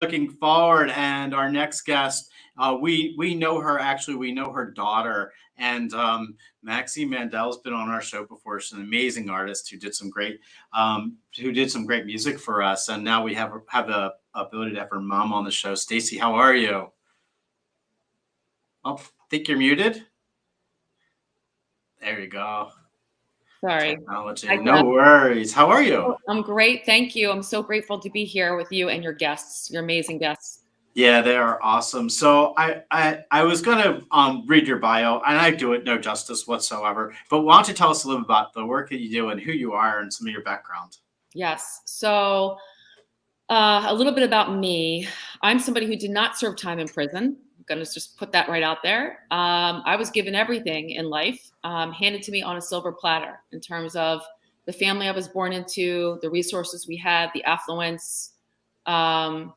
Looking Forward, and our next guest, we know her. Actually, we know her daughter, and Maxie Mandel's been on our show before. She's an amazing artist who did some great music for us, and now we have the ability to have her mom on the show. Stacey, how are you? Oh, I think you're muted. There you go. Sorry. Technology. No worries. How are you? I'm great. Thank you. I'm so grateful to be here with you and your guests, your amazing guests. Yeah, they are awesome. So I was going to read your bio, and I do it no justice whatsoever. But why don't you tell us a little bit about the work that you do and who you are and some of your background? Yes. So a little bit about me. I'm somebody who did not serve time in prison. I'm going to just put that right out there. I was given everything in life handed to me on a silver platter in terms of the family I was born into, the resources we had, the affluence, not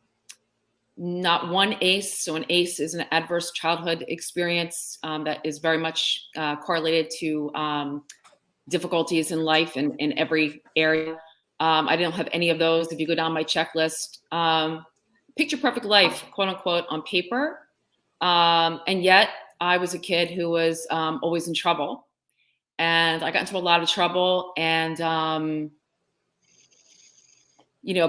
one ACE. So an ACE is an adverse childhood experience that is very much correlated to difficulties in life in every area. I didn't have any of those. If you go down my checklist, picture perfect life, quote unquote, on paper. And yet I was a kid who was always in trouble. And I got into a lot of trouble and,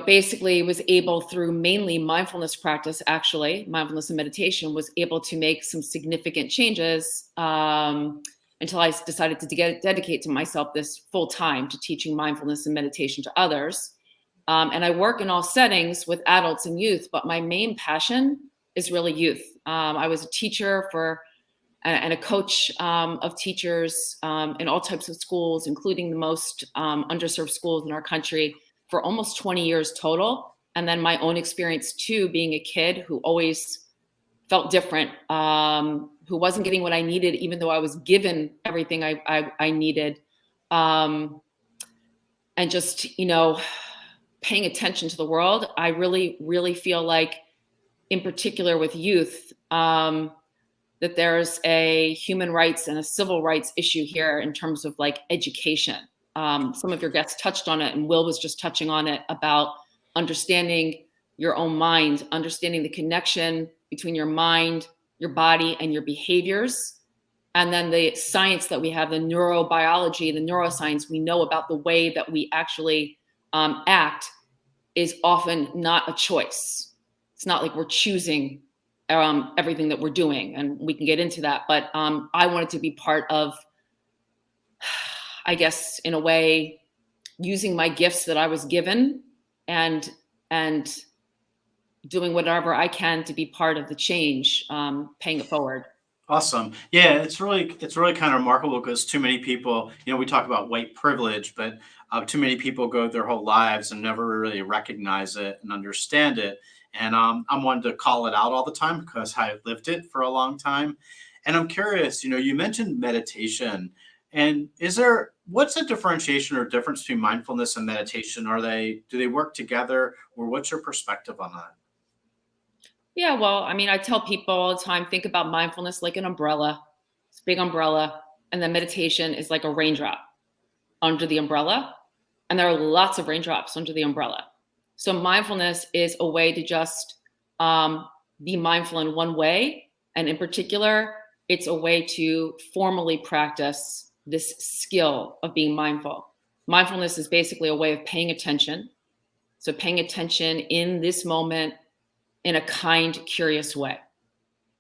basically was able through mainly mindfulness practice, actually, mindfulness and meditation, was able to make some significant changes until I decided to dedicate to myself this full time to teaching mindfulness and meditation to others. And I work in all settings with adults and youth, but my main passion is really youth. I was a teacher and a coach of teachers in all types of schools, including the most underserved schools in our country, for almost 20 years total. And then my own experience too, being a kid who always felt different, who wasn't getting what I needed, even though I was given everything I needed. And just, paying attention to the world. I really, really feel like, in particular with youth, that there's a human rights and a civil rights issue here in terms of like education. Some of your guests touched on it, and Will was just touching on it about understanding your own mind, understanding the connection between your mind, your body, and your behaviors. And then the science that we have, the neurobiology, the neuroscience we know about the way that we actually act is often not a choice. It's not like we're choosing everything that we're doing, and we can get into that. But I wanted to be part of, I guess, in a way, using my gifts that I was given and doing whatever I can to be part of the change, paying it forward. Awesome. Yeah, it's really kind of remarkable because too many people, we talk about white privilege, but too many people go their whole lives and never really recognize it and understand it. And I'm one to call it out all the time because I lived it for a long time. And I'm curious, you mentioned meditation, and what's the differentiation or difference between mindfulness and meditation? Do they work together, or what's your perspective on that? Yeah, well, I mean, I tell people all the time, think about mindfulness like an umbrella. It's a big umbrella. And then meditation is like a raindrop under the umbrella. And there are lots of raindrops under the umbrella. So mindfulness is a way to just be mindful in one way. And in particular, it's a way to formally practice this skill of being mindful. Mindfulness is basically a way of paying attention. So paying attention in this moment in a kind, curious way.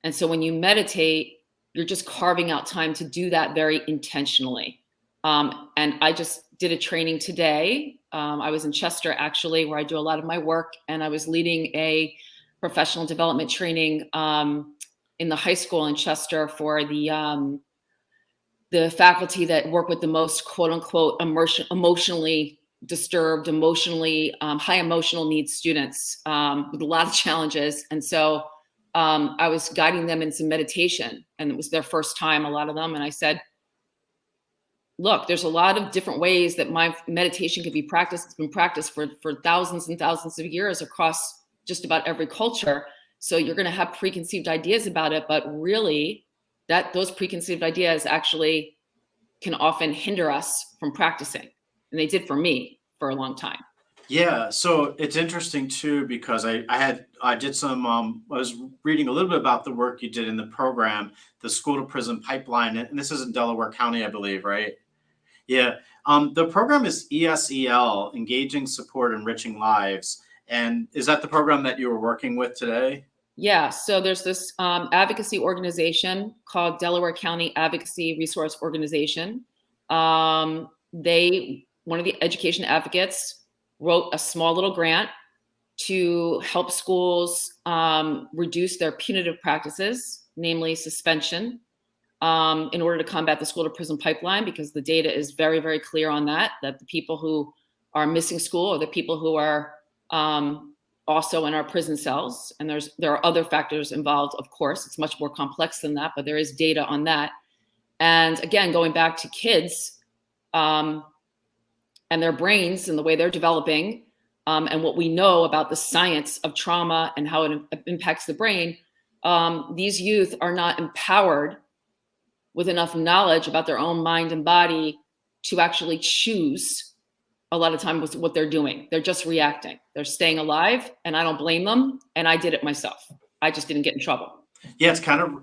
And so when you meditate, you're just carving out time to do that very intentionally. And I just did a training today. I was in Chester, actually, where I do a lot of my work. And I was leading a professional development training in the high school in Chester for the faculty that work with the most, quote unquote, emotionally disturbed, emotionally high emotional needs students with a lot of challenges. And so I was guiding them in some meditation, and it was their first time, a lot of them. And I said, look, there's a lot of different ways that my meditation can be practiced. It's been practiced for thousands and thousands of years across just about every culture. So you're going to have preconceived ideas about it, but really those preconceived ideas actually can often hinder us from practicing. And they did for me for a long time. Yeah, so it's interesting too because I was reading a little bit about the work you did in the program, the school to prison pipeline, and this is in Delaware County, I believe, right? Yeah. The program is ESEL, Engaging, Support, Enriching Lives. And is that the program that you were working with today? Yeah, so there's this advocacy organization called Delaware County Advocacy Resource Organization. One of the education advocates wrote a small little grant to help schools reduce their punitive practices, namely suspension, in order to combat the school to prison pipeline, because the data is very, very clear on that the people who are missing school are the people who are also in our prison cells. And there are other factors involved, of course. It's much more complex than that, but there is data on that. And again, going back to kids and their brains and the way they're developing, and what we know about the science of trauma and how it impacts the brain, these youth are not empowered with enough knowledge about their own mind and body to actually choose a lot of times what they're doing. They're just reacting. They're staying alive, and I don't blame them. And I did it myself. I just didn't get in trouble. Yeah,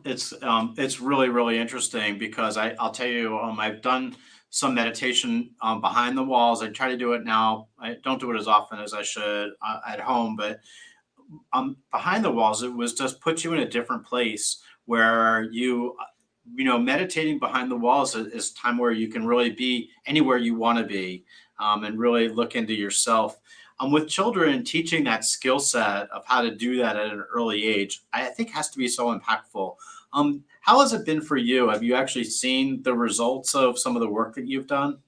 it's really really interesting because I'll tell you, I've done some meditation behind the walls. I try to do it now. I don't do it as often as I should at home, but behind the walls, it was just put you in a different place where meditating behind the walls is time where you can really be anywhere you want to be, and really look into yourself. With children, teaching that skill set of how to do that at an early age, I think has to be so impactful. How has it been for you? Have you actually seen the results of some of the work that you've done?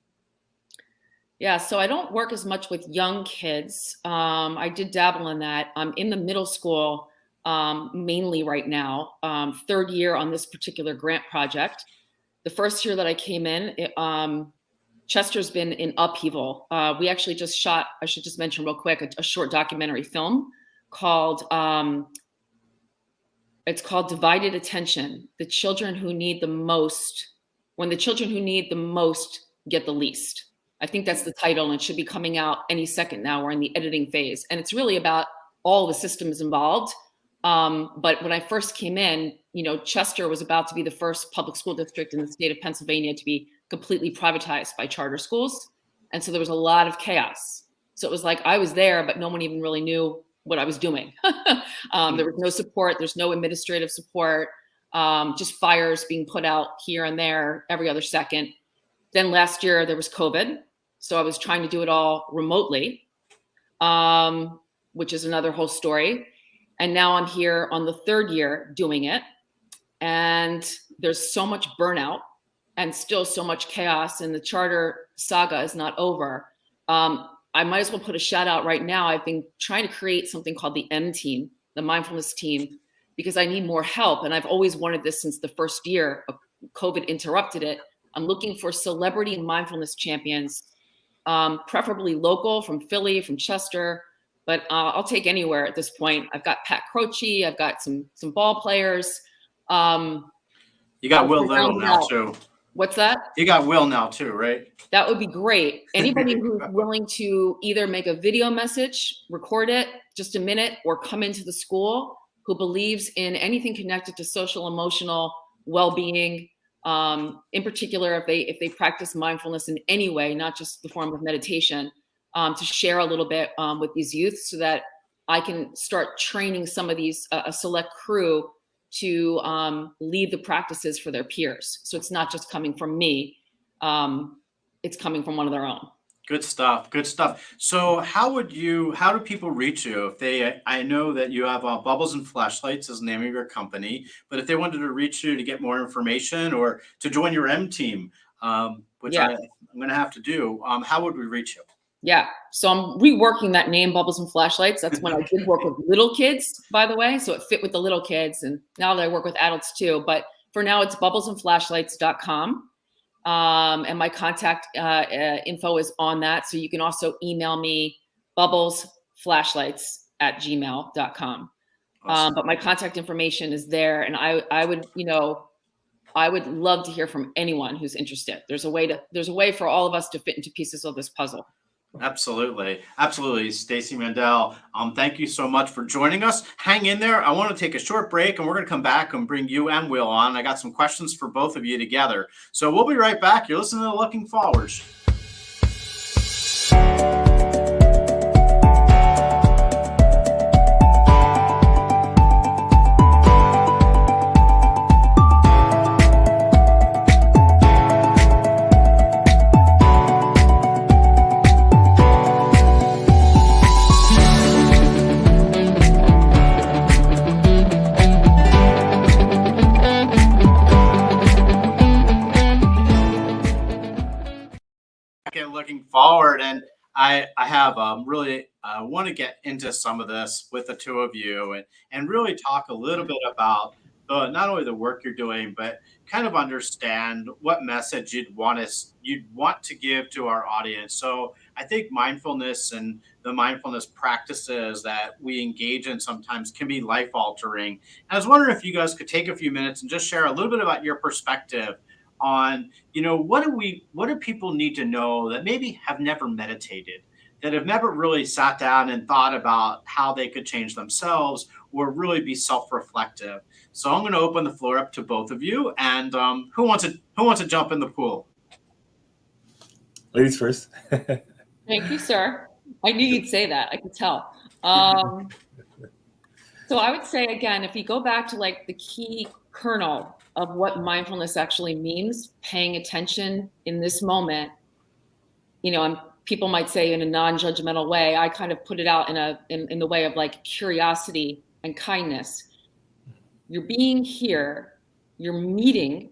Yeah, so I don't work as much with young kids. I did dabble in that. I'm in the middle school mainly right now, third year on this particular grant project. The first year that I came in, Chester's been in upheaval. We actually just shot, I should just mention real quick, a short documentary film called, it's called Divided Attention, the children who need the most, when the children who need the most get the least. I think that's the title, and it should be coming out any second now. We're in the editing phase. And it's really about all the systems involved. But when I first came in, Chester was about to be the first public school district in the state of Pennsylvania to be completely privatized by charter schools. And so there was a lot of chaos. So it was like I was there, but no one even really knew what I was doing. There was no support. There's no administrative support, just fires being put out here and there every other second. Then last year there was COVID. So I was trying to do it all remotely, which is another whole story. And now I'm here on the third year doing it. And there's so much burnout and still so much chaos, and the charter saga is not over. I might as well put a shout out right now. I've been trying to create something called the M team, the mindfulness team, because I need more help. And I've always wanted this since the first year. COVID interrupted it. I'm looking for celebrity mindfulness champions, preferably local, from Philly, from Chester, but I'll take anywhere at this point. I've got Pat Croce, I've got some ball players. You got Will Little now too. What's that? You got Will now too, right? That would be great. Anybody who's willing to either make a video message, record it, just a minute, or come into the school, who believes in anything connected to social, emotional well-being, in particular, if they practice mindfulness in any way, not just the form of meditation, to share a little bit with these youth, so that I can start training some of these, a select crew, to lead the practices for their peers. So it's not just coming from me, it's coming from one of their own. Good stuff. Good stuff. So how do people reach you I know that you have Bubbles and Flashlights as the name of your company, but if they wanted to reach you to get more information or to join your M team, which I'm going to have to do, how would we reach you? Yeah. So I'm reworking that name, Bubbles and Flashlights. That's when I did work with little kids, by the way. So it fit with the little kids. And now that I work with adults too. But for now, it's bubblesandflashlights.com. And my contact info is on that. So you can also email me, bubblesflashlights@gmail.com. Awesome. But my contact information is there. And I would love to hear from anyone who's interested. There's a way for all of us to fit into pieces of this puzzle. Absolutely. Absolutely. Stacey Mandel, thank you so much for joining us. Hang in there. I want to take a short break, and we're going to come back and bring you and Will on. I got some questions for both of you together. So we'll be right back. You're listening to Looking Forward. Looking forward, and I have really want to get into some of this with the two of you, and really talk a little bit about not only the work you're doing, but kind of understand what message you'd want to give to our audience. So I think mindfulness and the mindfulness practices that we engage in sometimes can be life altering. I was wondering if you guys could take a few minutes and just share a little bit about your perspective on, what do people need to know that maybe have never meditated, that have never really sat down and thought about how they could change themselves or really be self-reflective. So I'm going to open the floor up to both of you. And who wants to jump in the pool? Ladies first. Thank you, sir. I knew you'd say that. I could tell. So I would say, again, if you go back to like the key kernel of what mindfulness actually means, paying attention in this moment, and people might say in a non-judgmental way, I kind of put it out in the way of like curiosity and kindness. You're being here, you're meeting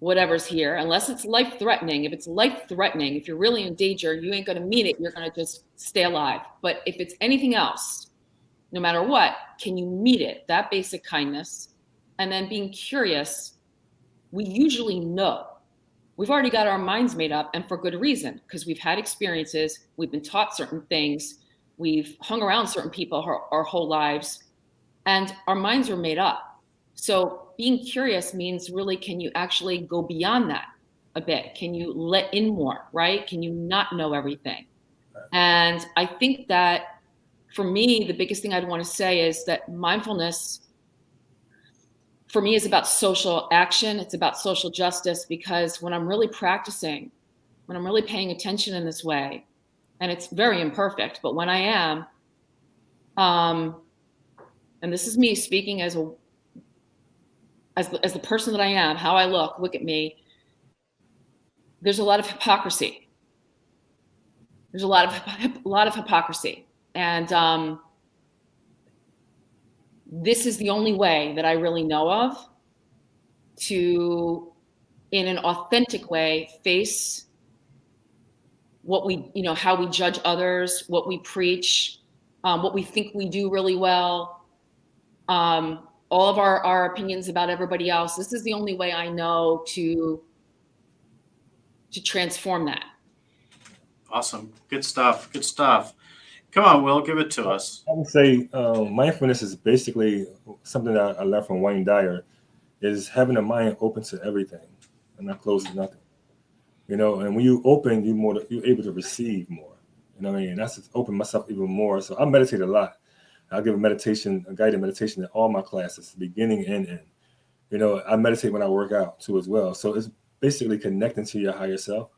whatever's here, unless it's life-threatening. If it's life-threatening, if you're really in danger, you ain't going to meet it. You're going to just stay alive. But if it's anything else, no matter what, can you meet it? That basic kindness. And then being curious, we usually know. We've already got our minds made up, and for good reason, because we've had experiences, we've been taught certain things, we've hung around certain people our whole lives, and our minds are made up. So being curious means really, can you actually go beyond that a bit? Can you let in more, right? Can you not know everything? And I think that for me, the biggest thing I'd want to say is that mindfulness, for me, is about social action. It's about social justice, because when I'm really practicing, when I'm really paying attention in this way, and it's very imperfect, but when I am, and this is me speaking as the person that I am, how I look at me, there's a lot of hypocrisy. There's a lot of hypocrisy. And this is the only way that I really know of to, in an authentic way, face what we, how we judge others, what we preach, what we think we do really well, all of our opinions about everybody else. This is the only way I know to transform that. Awesome. Good stuff. Good stuff. Come on, Will, give it to us. I would say mindfulness is basically something that I learned from Wayne Dyer, is having a mind open to everything and not closed to nothing. And when you open, you're able to receive more. And that's just open myself even more. So I meditate a lot. I give a guided meditation in all my classes, beginning and end. I meditate when I work out too as well. So it's basically connecting to your higher self.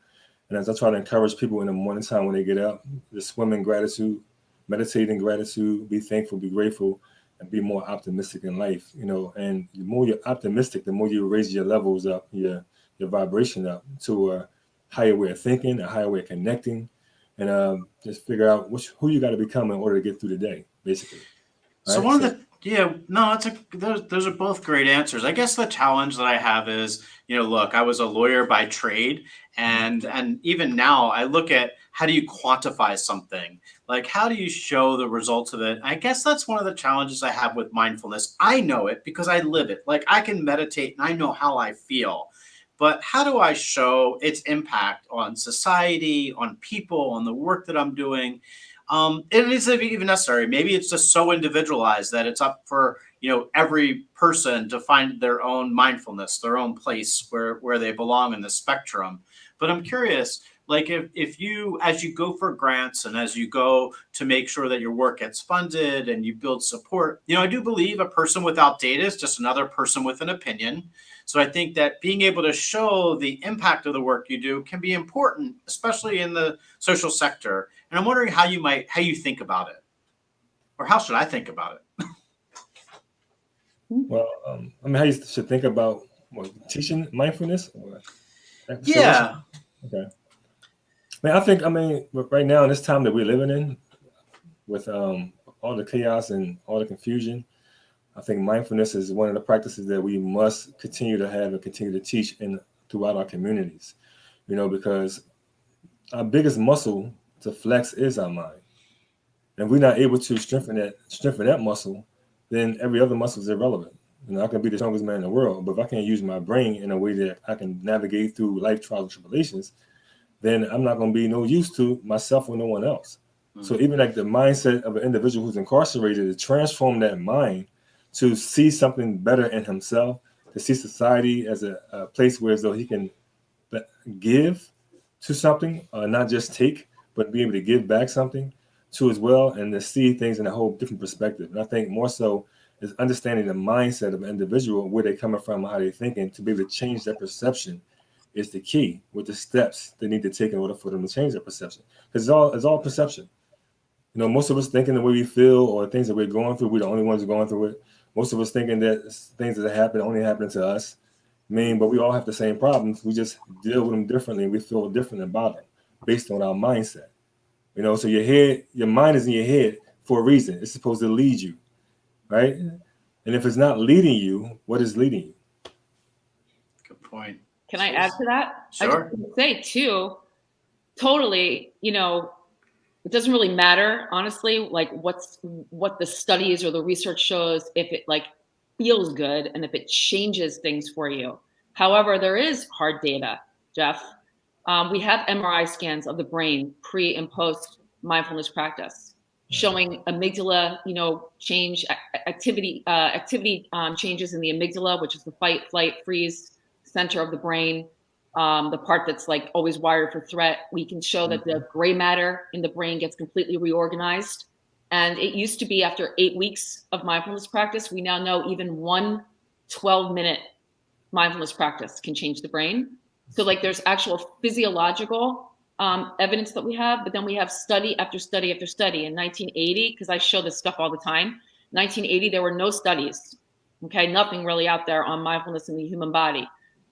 And as I try to encourage people in the morning time when they get up, to swim in gratitude, meditate in gratitude, be thankful, be grateful, and be more optimistic in life. And the more you're optimistic, the more you raise your levels up, your vibration up to a higher way of thinking, a higher way of connecting, and just figure out who you got to become in order to get through the day, basically. So those are both great answers. I guess the challenge that I have is, look, I was a lawyer by trade, and even now I look at, how do you quantify something? Like, how do you show the results of it? I guess that's one of the challenges I have with mindfulness. I know it because I live it. Like, I can meditate and I know how I feel. But how do I show its impact on society, on people, on the work that I'm doing? It isn't even necessary. Maybe it's just so individualized that it's up for every person to find their own mindfulness, their own place where they belong in the spectrum. But I'm curious, like if you, as you go for grants and as you go to make sure that your work gets funded and you build support, I do believe a person without data is just another person with an opinion. So I think that being able to show the impact of the work you do can be important, especially in the social sector. And I'm wondering how you think about it, or how should I think about it? Well, how you should think about teaching mindfulness? Yeah. Okay. I think right now in this time that we're living in, with all the chaos and all the confusion, I think mindfulness is one of the practices that we must continue to have and continue to teach throughout our communities. Because our biggest muscle to flex is our mind. And if we're not able to strengthen that muscle, then every other muscle is irrelevant. I can be the strongest man in the world, but if I can't use my brain in a way that I can navigate through life trials and tribulations, then I'm not going to be no use to myself or no one else. Mm-hmm. So even like the mindset of an individual who's incarcerated, to transform that mind to see something better in himself, to see society as a place where as though he can give to something, not just take, but be able to give back something to as well, and to see things in a whole different perspective. And I think more so is understanding the mindset of an individual, where they're coming from, how they're thinking, to be able to change their perception is the key, with the steps they need to take in order for them to change their perception. Because it's all perception. You know, most of us thinking the way we feel or things that we're going through, we're the only ones going through it. Most of us thinking that things that happen only happen to us. But we all have the same problems. We just deal with them differently. We feel different about them based on our mindset. You know, so your mind is in your head for a reason. It's supposed to lead you, right? And if it's not leading you, what is leading you? Good point. Can I add to that? Sure. I just want to say too, totally, you know, it doesn't really matter, honestly, like what the studies or the research shows, if it like feels good and if it changes things for you. However, there is hard data, Jeff. We have MRI scans of the brain pre and post mindfulness practice, showing amygdala, you know, activity changes in the amygdala, which is the fight, flight, freeze center of the brain. The part that's like always wired for threat. We can show that the gray matter in the brain gets completely reorganized. And it used to be after 8 weeks of mindfulness practice, we now know even one 12-minute mindfulness practice can change the brain. So like there's actual physiological evidence that we have, but then we have study after study after study. In 1980, because I show this stuff all the time, 1980, there were no studies, okay? Nothing really out there on mindfulness in the human body.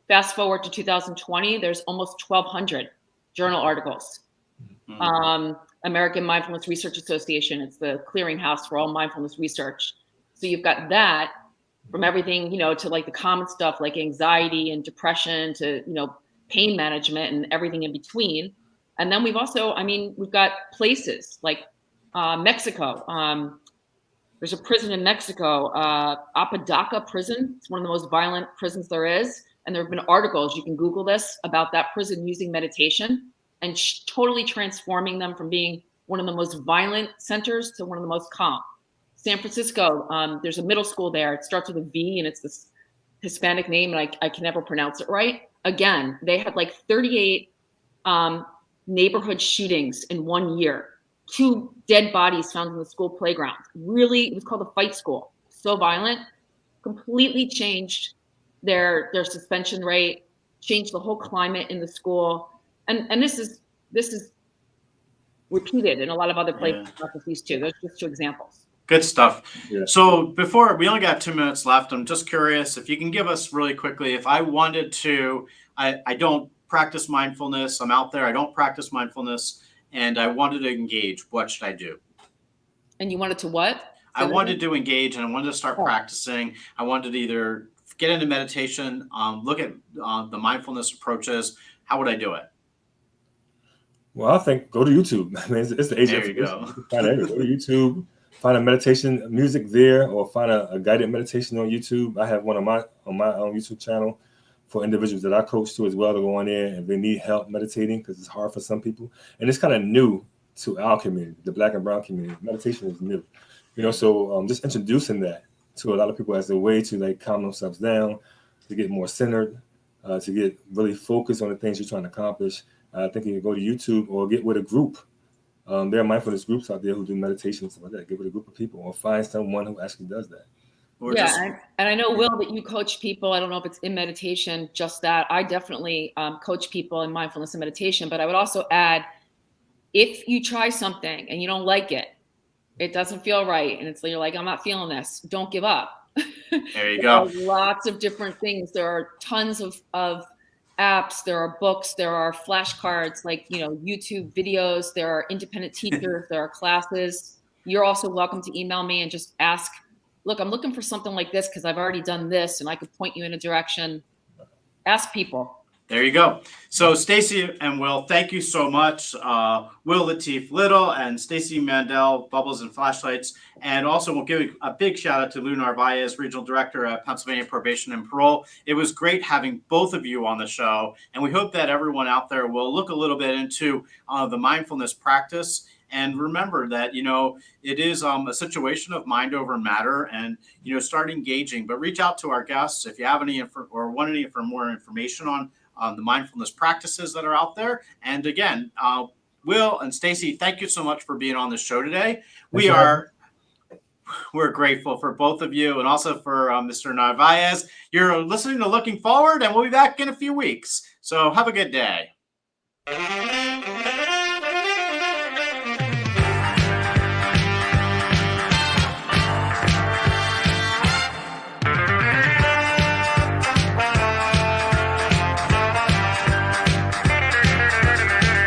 Fast forward to 2020, there's almost 1,200 journal articles. American Mindfulness Research Association, it's the clearinghouse for all mindfulness research. So you've got that, from everything, you know, to like the common stuff like anxiety and depression to, you know, pain management and everything in between. And then we've also, I mean, we've got places like Mexico. There's a prison in Mexico, Apodaca prison. It's one of the most violent prisons there is. And there have been articles, you can Google this, about that prison using meditation and totally transforming them from being one of the most violent centers to one of the most calm. San Francisco, there's a middle school there. It starts with a V and it's this Hispanic name, and I can never pronounce it right. Again, they had like 38 neighborhood shootings in 1 year. 2 dead bodies found in the school playground. Really, it was called the fight school. So violent, completely changed their suspension rate, changed the whole climate in the school. And this is repeated in a lot of other places, not just these two. Those are just 2 examples. Good stuff. Yeah. So before, we only got 2 minutes left. I'm just curious if you can give us really quickly, if I wanted to, I don't practice mindfulness. I'm out there. I don't practice mindfulness, and I wanted to engage. What should I do? And you wanted to what? I wanted to engage, and I wanted to start practicing. I wanted to either get into meditation, look at the mindfulness approaches. How would I do it? Well, I think go to YouTube. I mean, it's the age of go. Find it. Go to YouTube, find a meditation music there, or find a guided meditation on YouTube. I have one on my own YouTube channel for individuals that I coach to as well, to go on there if they need help meditating, because it's hard for some people. And it's kind of new to our community, the Black and Brown community. Meditation is new, you know, so just introducing that to a lot of people as a way to like calm themselves down, to get more centered, to get really focused on the things you're trying to accomplish. I think you can go to YouTube or get with a group. There are mindfulness groups out there who do meditation and stuff like that. Get with a group of people or find someone who actually does that. And I know, Will, that you coach people. I don't know if it's in meditation, just that. I definitely coach people in mindfulness and meditation. But I would also add, if you try something and you don't like it, it doesn't feel right, and you're like, I'm not feeling this, don't give up. There you go. There are lots of different things. There are tons of apps, there are books, there are flashcards, like, you know, YouTube videos, there are independent teachers, there are classes. You're also welcome to email me and just ask, look, I'm looking for something like this because I've already done this and I could point you in a direction. Ask people. There you go. So Stacy and Will, thank you so much. Will Latif Little and Stacy Mandel, Bubbles and Flashlights. And also we'll give a big shout out to Lou Narvaez, Regional Director at Pennsylvania Probation and Parole. It was great having both of you on the show. And we hope that everyone out there will look a little bit into the mindfulness practice And remember that, it is a situation of mind over matter, and, start engaging. But reach out to our guests if you have any or want any more information on the mindfulness practices that are out there. And again, Will and Stacy, thank you so much for being on the show today. We're grateful for both of you, and also for Mr. Narvaez. You're listening to Looking Forward, and we'll be back in a few weeks. So have a good day.